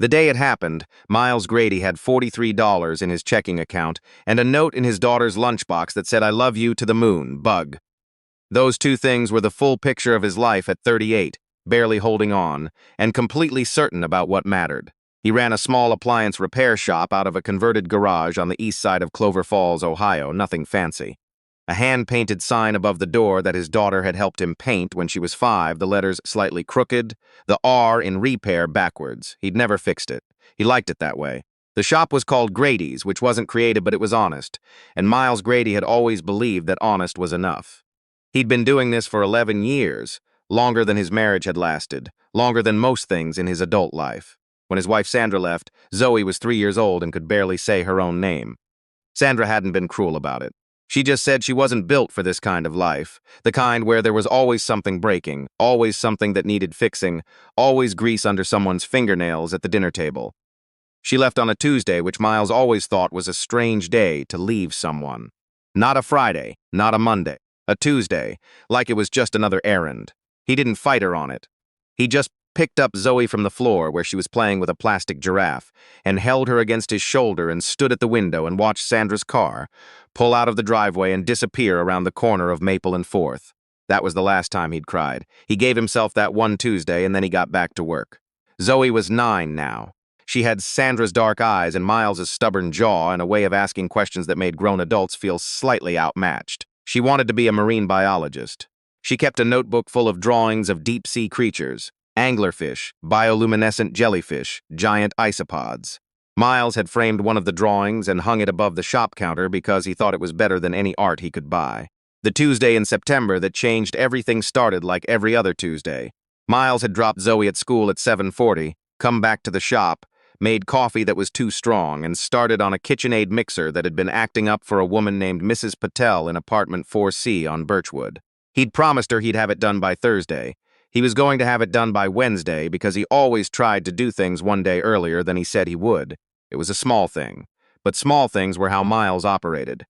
The day it happened, Miles Grady had $43 in his checking account and a note in his daughter's lunchbox that said, "I love you to the moon, Bug." Those two things were the full picture of his life at 38, barely holding on, and completely certain about what mattered. He ran a small appliance repair shop out of a converted garage on the east side of Clover Falls, Ohio, nothing fancy. A hand-painted sign above the door that his daughter had helped him paint when she was 5, the letters slightly crooked, the R in repair backwards. He'd never fixed it. He liked it that way. The shop was called Grady's, which wasn't creative, but it was honest, and Miles Grady had always believed that honest was enough. He'd been doing this for 11 years, longer than his marriage had lasted, longer than most things in his adult life. When his wife Sandra left, Zoe was 3 years old and could barely say her own name. Sandra hadn't been cruel about it. She just said she wasn't built for this kind of life, the kind where there was always something breaking, always something that needed fixing, always grease under someone's fingernails at the dinner table. She left on a Tuesday, which Miles always thought was a strange day to leave someone. Not a Friday, not a Monday, a Tuesday, like it was just another errand. He didn't fight her on it. He just picked up Zoe from the floor where she was playing with a plastic giraffe and held her against his shoulder and stood at the window and watched Sandra's car pull out of the driveway and disappear around the corner of Maple and 4th. That was the last time he'd cried. He gave himself that one Tuesday and then he got back to work. Zoe was 9 now. She had Sandra's dark eyes and Miles's stubborn jaw and a way of asking questions that made grown adults feel slightly outmatched. She wanted to be a marine biologist. She kept a notebook full of drawings of deep-sea creatures, anglerfish, bioluminescent jellyfish, giant isopods. Miles had framed one of the drawings and hung it above the shop counter because he thought it was better than any art he could buy. The Tuesday in September that changed everything started like every other Tuesday. Miles had dropped Zoe at school at 7:40, come back to the shop, made coffee that was too strong, and started on a KitchenAid mixer that had been acting up for a woman named Mrs. Patel in apartment 4C on Birchwood. He'd promised her he'd have it done by Thursday. He was going to have it done by Wednesday because he always tried to do things one day earlier than he said he would. It was a small thing, but small things were how Miles operated.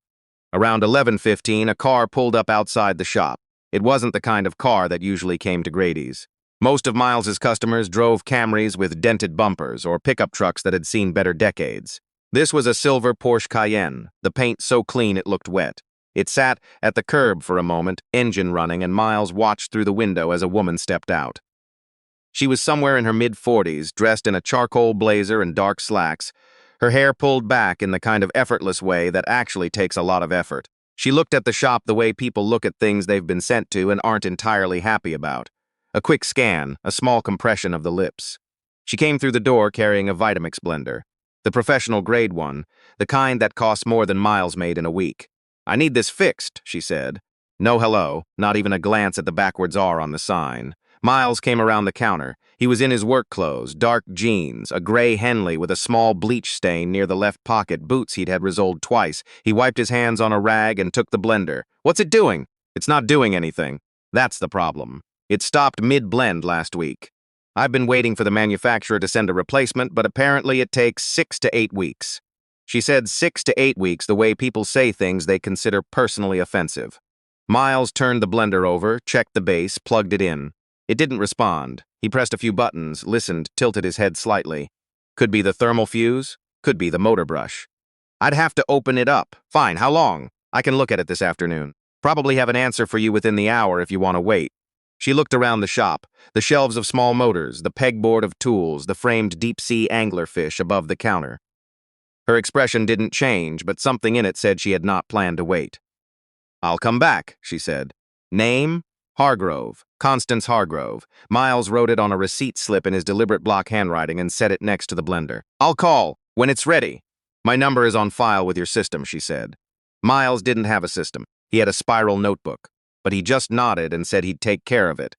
Around 11:15, a car pulled up outside the shop. It wasn't the kind of car that usually came to Grady's. Most of Miles's customers drove Camrys with dented bumpers or pickup trucks that had seen better decades. This was a silver Porsche Cayenne, the paint so clean it looked wet. It sat at the curb for a moment, engine running, and Miles watched through the window as a woman stepped out. She was somewhere in her mid-40s, dressed in a charcoal blazer and dark slacks, her hair pulled back in the kind of effortless way that actually takes a lot of effort. She looked at the shop the way people look at things they've been sent to and aren't entirely happy about. A quick scan, a small compression of the lips. She came through the door carrying a Vitamix blender, the professional grade one, the kind that costs more than Miles made in a week. "I need this fixed," she said. No hello, not even a glance at the backwards R on the sign. Miles came around the counter. He was in his work clothes, dark jeans, a gray Henley with a small bleach stain near the left pocket, boots he'd had resoled twice. He wiped his hands on a rag and took the blender. "What's it doing?" "It's not doing anything." "That's the problem. It stopped mid-blend last week. I've been waiting for the manufacturer to send a replacement, but apparently it takes 6 to 8 weeks. She said 6 to 8 weeks, the way people say things they consider personally offensive. Miles turned the blender over, checked the base, plugged it in. It didn't respond. He pressed a few buttons, listened, tilted his head slightly. Could be the thermal fuse, could be the motor brush. "I'd have to open it up." "Fine, how long?" "I can look at it this afternoon. Probably have an answer for you within the hour if you want to wait." She looked around the shop, the shelves of small motors, the pegboard of tools, the framed deep-sea anglerfish above the counter. Her expression didn't change, but something in it said she had not planned to wait. "I'll come back," she said. "Name? Hargrove. Constance Hargrove." Miles wrote it on a receipt slip in his deliberate block handwriting and set it next to the blender. "I'll call when it's ready." "My number is on file with your system," she said. Miles didn't have a system. He had a spiral notebook, but he just nodded and said he'd take care of it.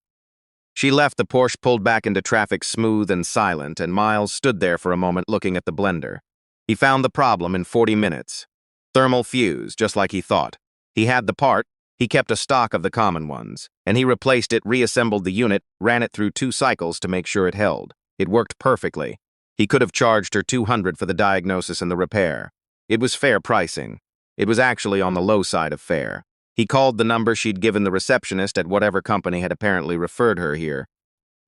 She left, the Porsche pulled back into traffic smooth and silent, and Miles stood there for a moment looking at the blender. He found the problem in 40 minutes. Thermal fuse, just like he thought. He had the part, he kept a stock of the common ones, and he replaced it, reassembled the unit, ran it through 2 cycles to make sure it held. It worked perfectly. He could have charged her $200 for the diagnosis and the repair. It was fair pricing. It was actually on the low side of fair. He called the number she'd given the receptionist at whatever company had apparently referred her here.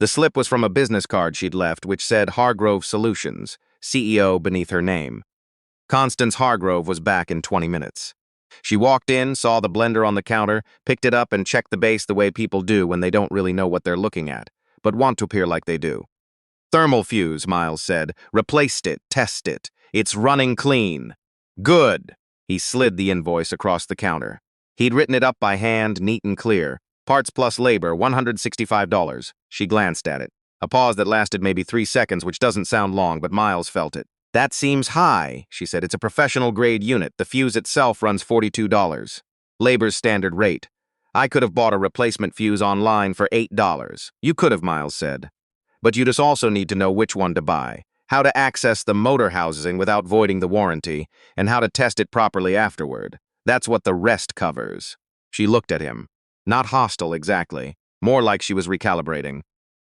The slip was from a business card she'd left, which said Hargrove Solutions, CEO beneath her name. Constance Hargrove was back in 20 minutes. She walked in, saw the blender on the counter, picked it up and checked the base the way people do when they don't really know what they're looking at, but want to appear like they do. Thermal fuse, Miles said. Replaced it, test it. It's running clean. Good. He slid the invoice across the counter. He'd written it up by hand, neat and clear. Parts plus labor, $165. She glanced at it. A pause that lasted maybe 3 seconds, which doesn't sound long, but Miles felt it. That seems high, she said. It's a professional grade unit. The fuse itself runs $42. Labor's standard rate. I could have bought a replacement fuse online for $8. You could have, Miles said. But you just also need to know which one to buy, how to access the motor housing without voiding the warranty, and how to test it properly afterward. That's what the rest covers. She looked at him. Not hostile exactly, more like she was recalibrating.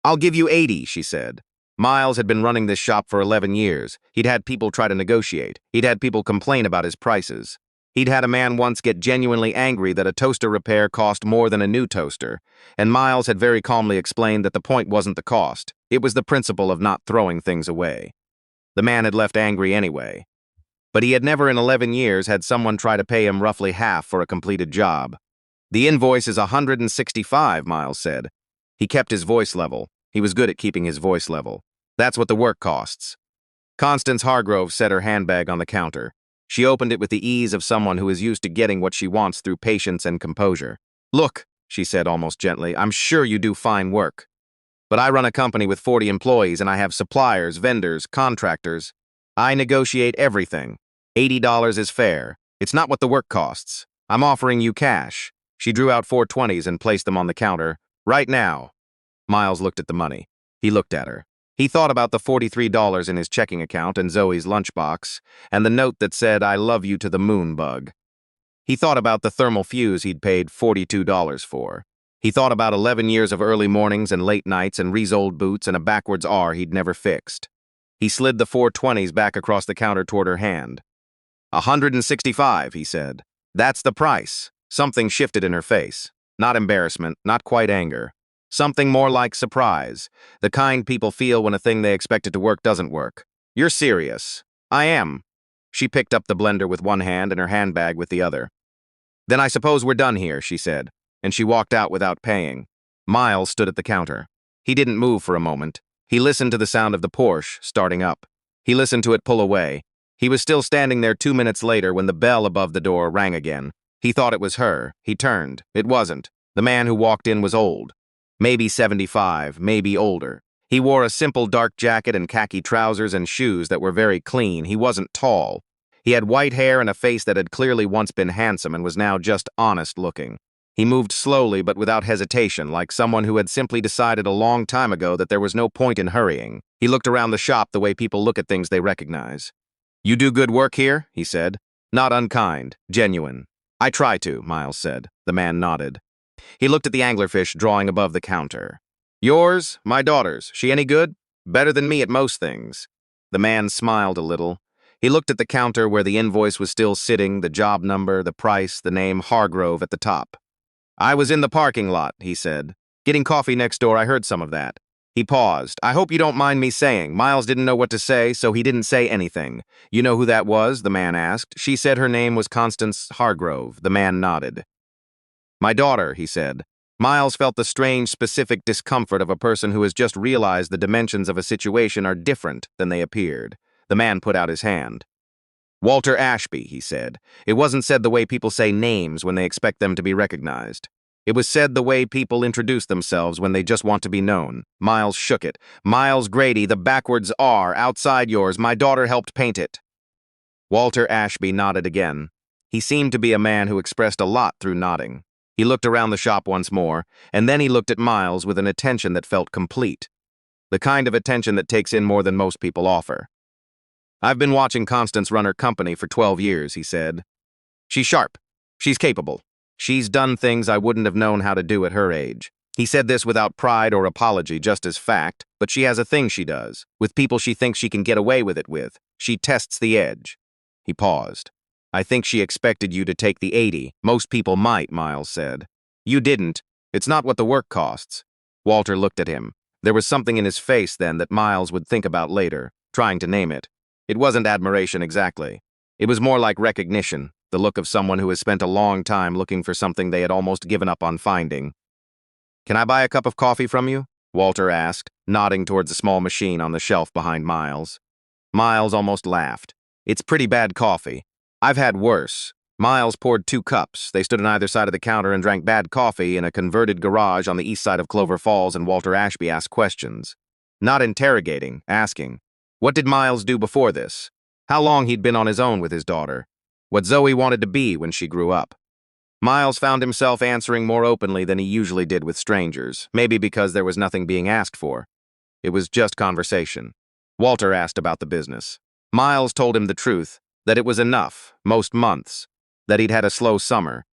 I'll give you 80, she said. Miles had been running this shop for 11 years. He'd had people try to negotiate. He'd had people complain about his prices. He'd had a man once get genuinely angry that a toaster repair cost more than a new toaster, and Miles had very calmly explained that the point wasn't the cost. It was the principle of not throwing things away. The man had left angry anyway. But he had never in 11 years had someone try to pay him roughly half for a completed job. The invoice is $165, Miles said. He kept his voice level. He was good at keeping his voice level. That's what the work costs. Constance Hargrove set her handbag on the counter. She opened it with the ease of someone who is used to getting what she wants through patience and composure. Look, she said almost gently, I'm sure you do fine work. But I run a company with 40 employees and I have suppliers, vendors, contractors. I negotiate everything. $80 is fair. It's not what the work costs. I'm offering you cash. She drew out 420s and placed them on the counter. Right now. Miles looked at the money. He looked at her. He thought about the $43 in his checking account and Zoe's lunchbox, and the note that said, I love you to the moon bug. He thought about the thermal fuse he'd paid $42 for. He thought about 11 years of early mornings and late nights and Resoled boots and a backwards R he'd never fixed. He slid the 420s back across the counter toward her hand. $165, he said. That's the price. Something shifted in her face. Not embarrassment, not quite anger. Something more like surprise, the kind people feel when a thing they expected to work doesn't work. You're serious. I am. She picked up the blender with one hand and her handbag with the other. Then I suppose we're done here, she said, and she walked out without paying. Miles stood at the counter. He didn't move for a moment. He listened to the sound of the Porsche starting up. He listened to it pull away. He was still standing there 2 minutes later when the bell above the door rang again. He thought it was her. He turned. It wasn't. The man who walked in was old. Maybe 75, maybe older. He wore a simple dark jacket and khaki trousers and shoes that were very clean. He wasn't tall. He had white hair and a face that had clearly once been handsome and was now just honest looking. He moved slowly but without hesitation, like someone who had simply decided a long time ago that there was no point in hurrying. He looked around the shop the way people look at things they recognize. You do good work here, he said. Not unkind, genuine. I try to, Miles said. The man nodded. He looked at the anglerfish drawing above the counter. Yours? My daughter's. She any good? Better than me at most things. The man smiled a little. He looked at the counter where the invoice was still sitting, the job number, the price, the name Hargrove at the top. I was in the parking lot, he said. Getting coffee next door, I heard some of that. He paused. I hope you don't mind me saying. Miles didn't know what to say, so he didn't say anything. You know who that was? The man asked. She said her name was Constance Hargrove. The man nodded. My daughter, he said. Miles felt the strange, specific discomfort of a person who has just realized the dimensions of a situation are different than they appeared. The man put out his hand. Walter Ashby, he said. It wasn't said the way people say names when they expect them to be recognized. It was said the way people introduce themselves when they just want to be known. Miles shook it. Miles Grady, the backwards R, outside yours. My daughter helped paint it. Walter Ashby nodded again. He seemed to be a man who expressed a lot through nodding. He looked around the shop once more, and then he looked at Miles with an attention that felt complete. The kind of attention that takes in more than most people offer. I've been watching Constance run her company for 12 years, he said. She's sharp. She's capable. She's done things I wouldn't have known how to do at her age. He said this without pride or apology, just as fact, but she has a thing she does, with people she thinks she can get away with it with. She tests the edge. He paused. I think she expected you to take the 80. Most people might, Miles said. You didn't. It's not what the work costs. Walter looked at him. There was something in his face then that Miles would think about later, trying to name it. It wasn't admiration exactly. It was more like recognition, the look of someone who has spent a long time looking for something they had almost given up on finding. "Can I buy a cup of coffee from you?" Walter asked, nodding towards a small machine on the shelf behind Miles. Miles almost laughed. "It's pretty bad coffee. I've had worse." Miles poured 2 cups. They stood on either side of the counter and drank bad coffee in a converted garage on the east side of Clover Falls, and Walter Ashby asked questions. Not interrogating, asking. What did Miles do before this? How long he'd been on his own with his daughter? What Zoe wanted to be when she grew up? Miles found himself answering more openly than he usually did with strangers, maybe because there was nothing being asked for. It was just conversation. Walter asked about the business. Miles told him the truth, that it was enough, most months, that he'd had a slow summer,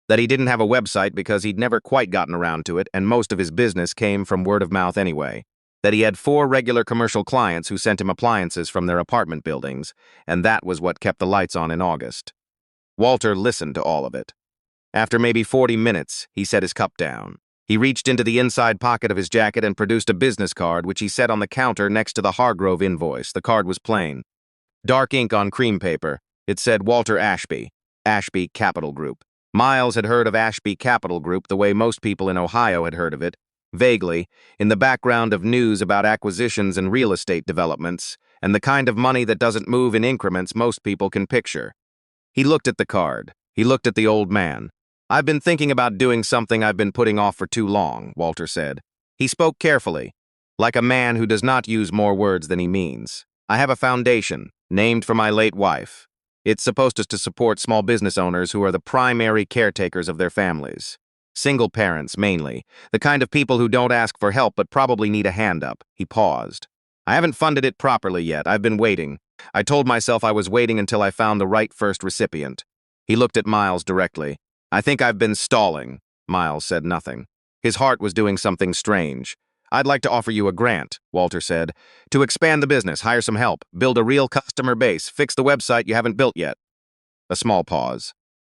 that he didn't have a website because he'd never quite gotten around to it and most of his business came from word of mouth anyway, that he had 4 regular commercial clients who sent him appliances from their apartment buildings, and that was what kept the lights on in August. Walter listened to all of it. After maybe 40 minutes, he set his cup down. He reached into the inside pocket of his jacket and produced a business card, which he set on the counter next to the Hargrove invoice. The card was plain. Dark ink on cream paper. It said Walter Ashby, Ashby Capital Group. Miles had heard of Ashby Capital Group the way most people in Ohio had heard of it, vaguely, in the background of news about acquisitions and real estate developments, and the kind of money that doesn't move in increments most people can picture. He looked at the card. He looked at the old man. "I've been thinking about doing something I've been putting off for too long," Walter said. He spoke carefully, like a man who does not use more words than he means. "I have a foundation, named for my late wife. It's supposed to support small business owners who are the primary caretakers of their families. Single parents, mainly. The kind of people who don't ask for help but probably need a hand up." He paused. "I haven't funded it properly yet. I've been waiting. I told myself I was waiting until I found the right first recipient." He looked at Miles directly. "I think I've been stalling." Miles said nothing. His heart was doing something strange. "I'd like to offer you a grant," Walter said, "to expand the business, hire some help, build a real customer base, fix the website you haven't built yet." A small pause.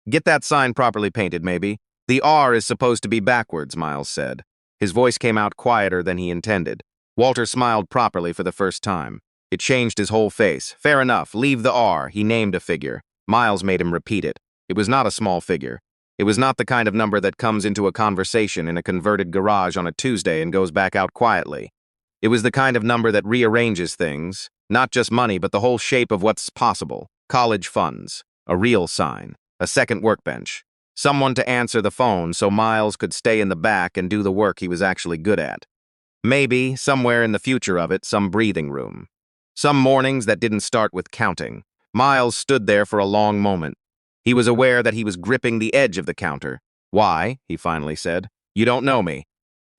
"Get that sign properly painted, maybe. The R is supposed to be backwards," Miles said. His voice came out quieter than he intended. Walter smiled properly for the first time. It changed his whole face. "Fair enough, leave the R." He named a figure. Miles made him repeat it. It was not a small figure. It was not the kind of number that comes into a conversation in a converted garage on a Tuesday and goes back out quietly. It was the kind of number that rearranges things, not just money, but the whole shape of what's possible. College funds, a real sign, a second workbench, someone to answer the phone so Miles could stay in the back and do the work he was actually good at. Maybe, somewhere in the future of it, some breathing room. Some mornings that didn't start with counting. Miles stood there for a long moment. He was aware that he was gripping the edge of the counter. "Why?" he finally said. "You don't know me."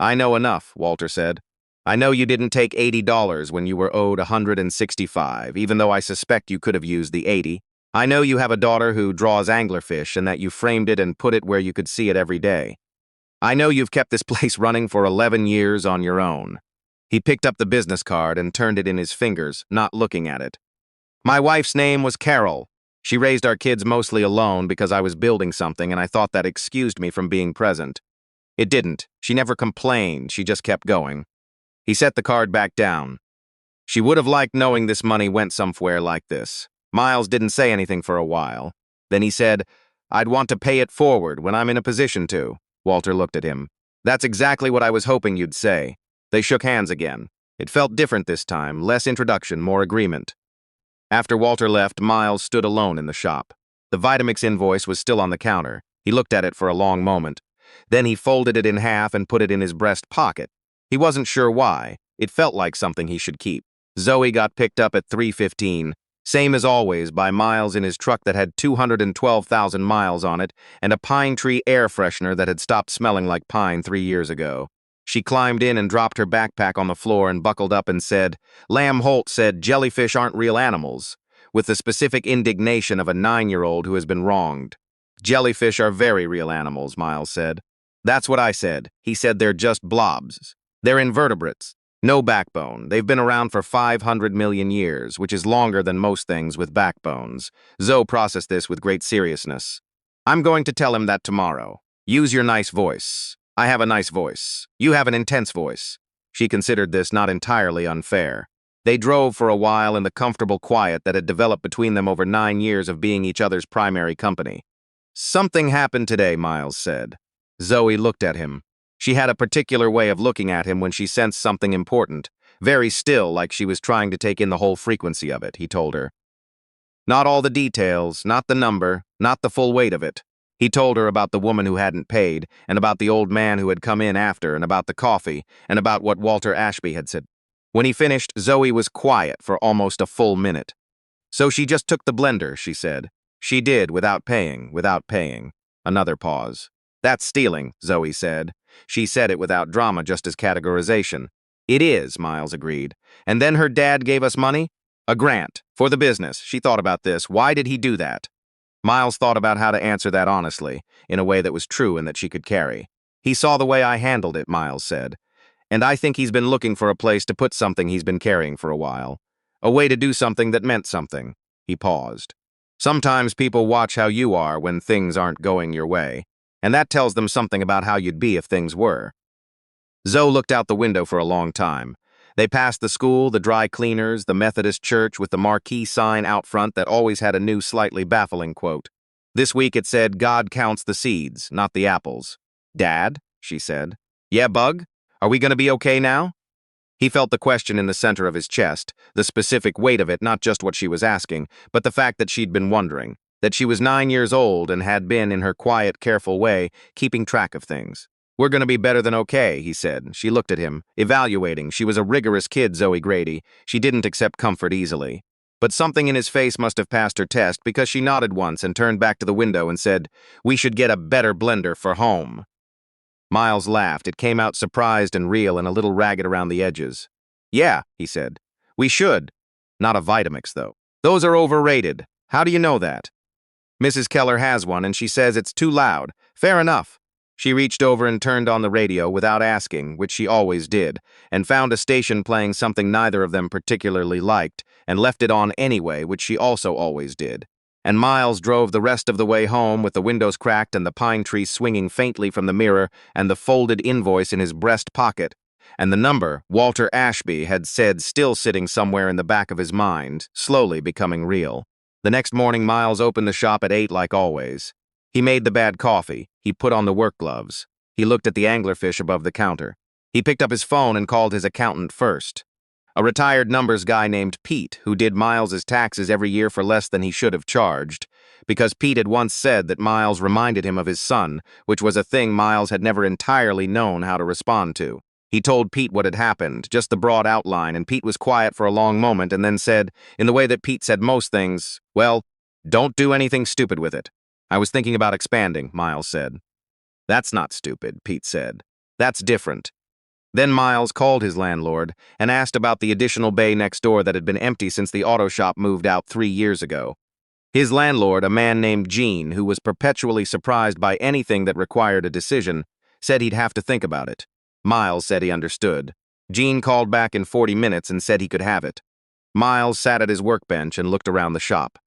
"I know enough," Walter said. "I know you didn't take $80 when you were owed $165, even though I suspect you could have used the 80. I know you have a daughter who draws anglerfish and that you framed it and put it where you could see it every day. I know you've kept this place running for 11 years on your own." He picked up the business card and turned it in his fingers, not looking at it. "My wife's name was Carol. She raised our kids mostly alone because I was building something and I thought that excused me from being present. It didn't. She never complained. She just kept going." He set the card back down. "She would have liked knowing this money went somewhere like this." Miles didn't say anything for a while. Then he said, "I'd want to pay it forward when I'm in a position to." Walter looked at him. "That's exactly what I was hoping you'd say." They shook hands again. It felt different this time, less introduction, more agreement. After Walter left, Miles stood alone in the shop. The Vitamix invoice was still on the counter. He looked at it for a long moment. Then he folded it in half and put it in his breast pocket. He wasn't sure why. It felt like something he should keep. Zoe got picked up at 3:15, same as always, by Miles in his truck that had 212,000 miles on it and a pine tree air freshener that had stopped smelling like pine 3 years ago. She climbed in and dropped her backpack on the floor and buckled up and said, "Lamb Holt said jellyfish aren't real animals," with the specific indignation of a 9-year-old who has been wronged. "Jellyfish are very real animals," Miles said. "That's what I said." He said they're just blobs. "They're invertebrates. No backbone. They've been around for 500 million years, which is longer than most things with backbones." Zoe processed this with great seriousness. "I'm going to tell him that tomorrow. Use your nice voice. I have a nice voice. You have an intense voice." She considered this not entirely unfair. They drove for a while in the comfortable quiet that had developed between them over 9 years of being each other's primary company. "Something happened today," Miles said. Zoe looked at him. She had a particular way of looking at him when she sensed something important, very still, like she was trying to take in the whole frequency of it, he told her. Not all the details, not the number, not the full weight of it. He told her about the woman who hadn't paid, and about the old man who had come in after, and about the coffee, and about what Walter Ashby had said. When he finished, Zoe was quiet for almost a full minute. "So she just took the blender," she said. "She did, without paying, without paying." Another pause. "That's stealing," Zoe said. She said it without drama, just as categorization. "It is," Miles agreed. "And then her dad gave us money? A grant. For the business." She thought about this. Why did he do that? Miles thought about how to answer that honestly, in a way that was true and that she could carry. "He saw the way I handled it," Miles said. "And I think he's been looking for a place to put something he's been carrying for a while. A way to do something that meant something." He paused. "Sometimes people watch how you are when things aren't going your way, and that tells them something about how you'd be if things were." Zoe looked out the window for a long time. They passed the school, the dry cleaners, the Methodist church with the marquee sign out front that always had a new, slightly baffling quote. This week it said, "God counts the seeds, not the apples." "Dad?" she said. "Yeah, Bug? Are we going to be okay now?" He felt the question in the center of his chest, the specific weight of it, not just what she was asking, but the fact that she'd been wondering, that she was 9 years old and had been, in her quiet, careful way, keeping track of things. "We're going to be better than okay," he said. She looked at him, evaluating. She was a rigorous kid, Zoe Grady. She didn't accept comfort easily. But something in his face must have passed her test, because she nodded once and turned back to the window and said, "We should get a better blender for home." Miles laughed. It came out surprised and real and a little ragged around the edges. "Yeah," he said. "We should. Not a Vitamix, though. Those are overrated. How do you know that?" "Mrs. Keller has one, and she says it's too loud." "Fair enough." She reached over and turned on the radio without asking, which she always did, and found a station playing something neither of them particularly liked, and left it on anyway, which she also always did. And Miles drove the rest of the way home with the windows cracked and the pine tree swinging faintly from the mirror and the folded invoice in his breast pocket, and the number Walter Ashby had said still sitting somewhere in the back of his mind, slowly becoming real. The next morning, Miles opened the shop at 8 like always. He made the bad coffee. He put on the work gloves. He looked at the anglerfish above the counter. He picked up his phone and called his accountant first. A retired numbers guy named Pete, who did Miles's taxes every year for less than he should have charged, because Pete had once said that Miles reminded him of his son, which was a thing Miles had never entirely known how to respond to. He told Pete what had happened, just the broad outline, and Pete was quiet for a long moment and then said, in the way that Pete said most things, "Well, don't do anything stupid with it." "I was thinking about expanding," Miles said. "That's not stupid," Pete said. "That's different." Then Miles called his landlord and asked about the additional bay next door that had been empty since the auto shop moved out 3 years ago. His landlord, a man named Gene, who was perpetually surprised by anything that required a decision, said he'd have to think about it. Miles said he understood. Gene called back in 40 minutes and said he could have it. Miles sat at his workbench and looked around the shop.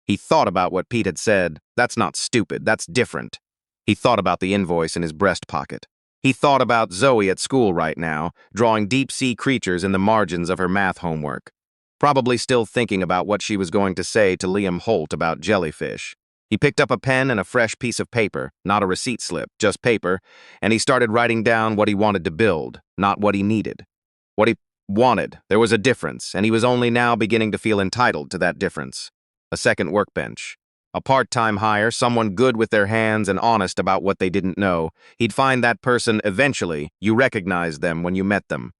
He thought about what Pete had said. That's not stupid, that's different. He thought about the invoice in his breast pocket. He thought about Zoe at school right now, drawing deep-sea creatures in the margins of her math homework. Probably still thinking about what she was going to say to Liam Holt about jellyfish. He picked up a pen and a fresh piece of paper, not a receipt slip, just paper, and he started writing down what he wanted to build, not what he needed. What he wanted. There was a difference, and he was only now beginning to feel entitled to that difference. A second workbench. A part-time hire, someone good with their hands and honest about what they didn't know. He'd find that person eventually. You recognized them when you met them.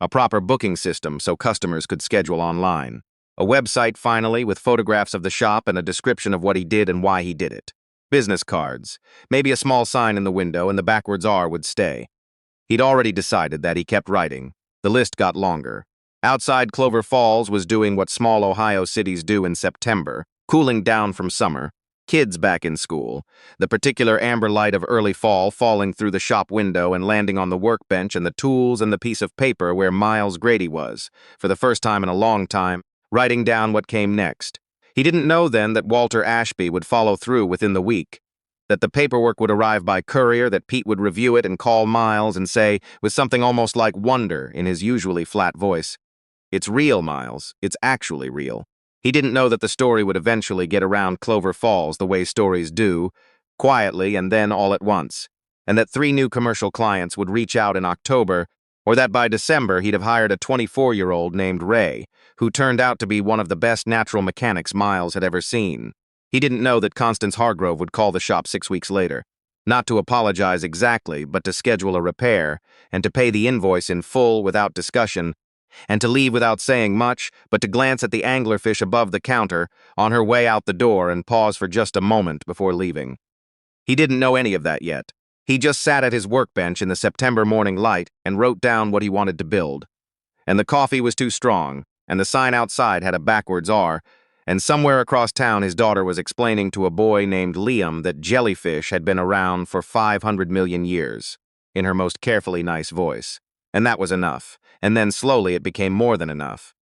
A proper booking system so customers could schedule online. A website, finally, with photographs of the shop and a description of what he did and why he did it. Business cards. Maybe a small sign in the window, and the backwards R would stay. He'd already decided that. He kept writing. The list got longer. Outside Clover Falls was doing what small Ohio cities do in September, cooling down from summer. Kids back in school. The particular amber light of early fall falling through the shop window and landing on the workbench and the tools and the piece of paper where Miles Grady was, for the first time in a long time, writing down what came next. He didn't know then that Walter Ashby would follow through within the week. that the paperwork would arrive by courier, that Pete would review it and call Miles and say, with something almost like wonder in his usually flat voice, "It's real, Miles. It's actually real." He didn't know that the story would eventually get around Clover Falls the way stories do, quietly and then all at once, and that 3 new commercial clients would reach out in October, or that by December he'd have hired a 24-year-old named Ray, who turned out to be one of the best natural mechanics Miles had ever seen. He didn't know that Constance Hargrove would call the shop 6 weeks later, not to apologize exactly, but to schedule a repair, and to pay the invoice in full without discussion, and to leave without saying much, but to glance at the anglerfish above the counter on her way out the door and pause for just a moment before leaving. He didn't know any of that yet. He just sat at his workbench in the September morning light and wrote down what he wanted to build. And the coffee was too strong, and the sign outside had a backwards R, and somewhere across town his daughter was explaining to a boy named Liam that jellyfish had been around for 500 million years, in her most carefully nice voice. And that was enough, and then slowly it became more than enough.